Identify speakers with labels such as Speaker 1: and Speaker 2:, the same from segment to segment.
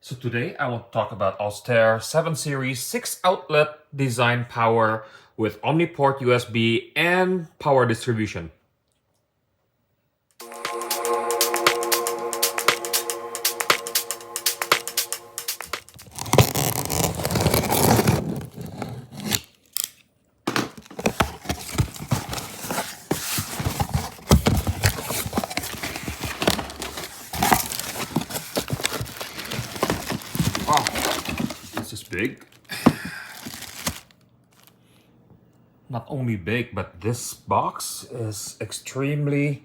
Speaker 1: So today I want to talk about Austere 7 Series 6-outlet design power with omniport USB and power distribution. Wow, this is big. Not only big, but this box is extremely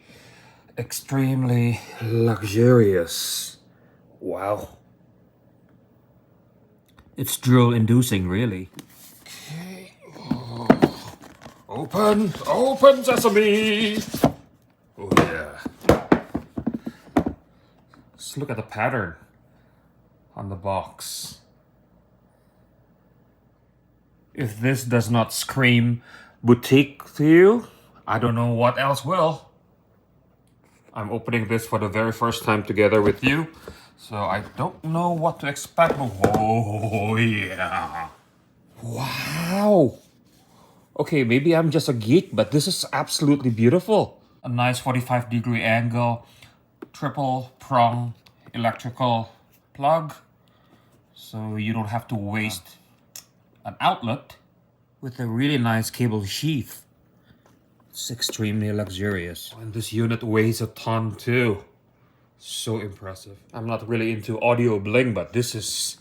Speaker 1: luxurious. Wow. It's drool-inducing, really. Okay. Open sesame! Oh yeah. Just look at the pattern on the box. If this does not scream boutique to you, I don't know what else will. I'm opening this for the very first time together with you, so I don't know what to expect. Oh yeah. Wow. Okay, maybe I'm just a geek, but this is absolutely beautiful. A nice 45-degree angle, triple prong electrical plug, so you don't have to waste an outlet, with a really nice cable sheath. It's extremely luxurious. And this unit weighs a ton too. So impressive. I'm not really into audio bling, but this is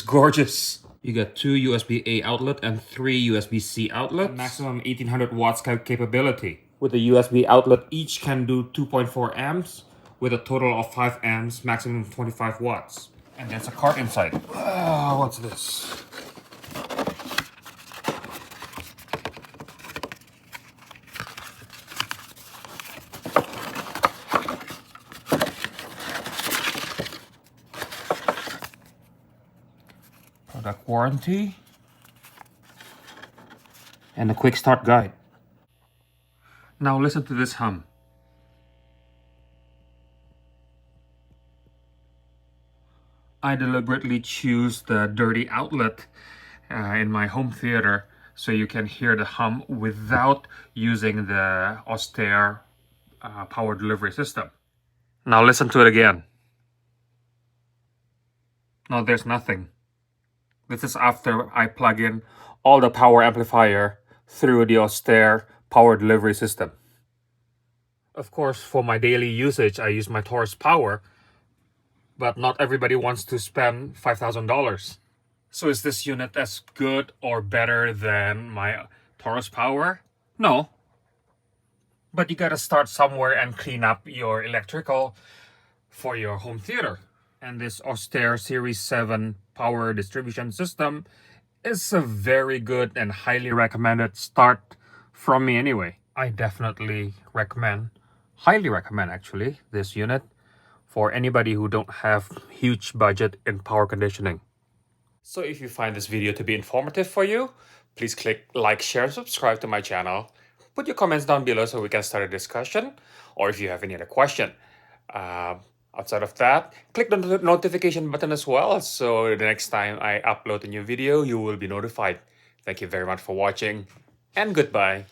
Speaker 1: gorgeous. You got 2 USB-A outlet and 3 USB-C outlets. Maximum 1800 watts capability. With the USB outlet, each can do 2.4 amps with a total of 5 amps, maximum 25 watts. And there's a card inside. What's this? Product warranty and a quick start guide. Now listen to this hum. I deliberately choose the dirty outlet in my home theater so you can hear the hum without using the Austere power delivery system. Now listen to it again. No, there's nothing. This is after I plug in all the power amplifier through the Austere power delivery system. Of course, for my daily usage, I use my Taurus power, but not everybody wants to spend $5,000. So is this unit as good or better than my Taurus power? No. But you gotta start somewhere and clean up your electrical for your home theater. And this Austere Series 7 power distribution system is a very good and highly recommended start from me anyway. I definitely recommend, highly recommend actually, this unit for anybody who don't have huge budget in power conditioning. So if you find this video to be informative for you, please click like, share, and subscribe to my channel. Put your comments down below so we can start a discussion, or if you have any other question. Outside of that, click the notification button as well, so the next time I upload a new video, you will be notified. Thank you very much for watching, and goodbye.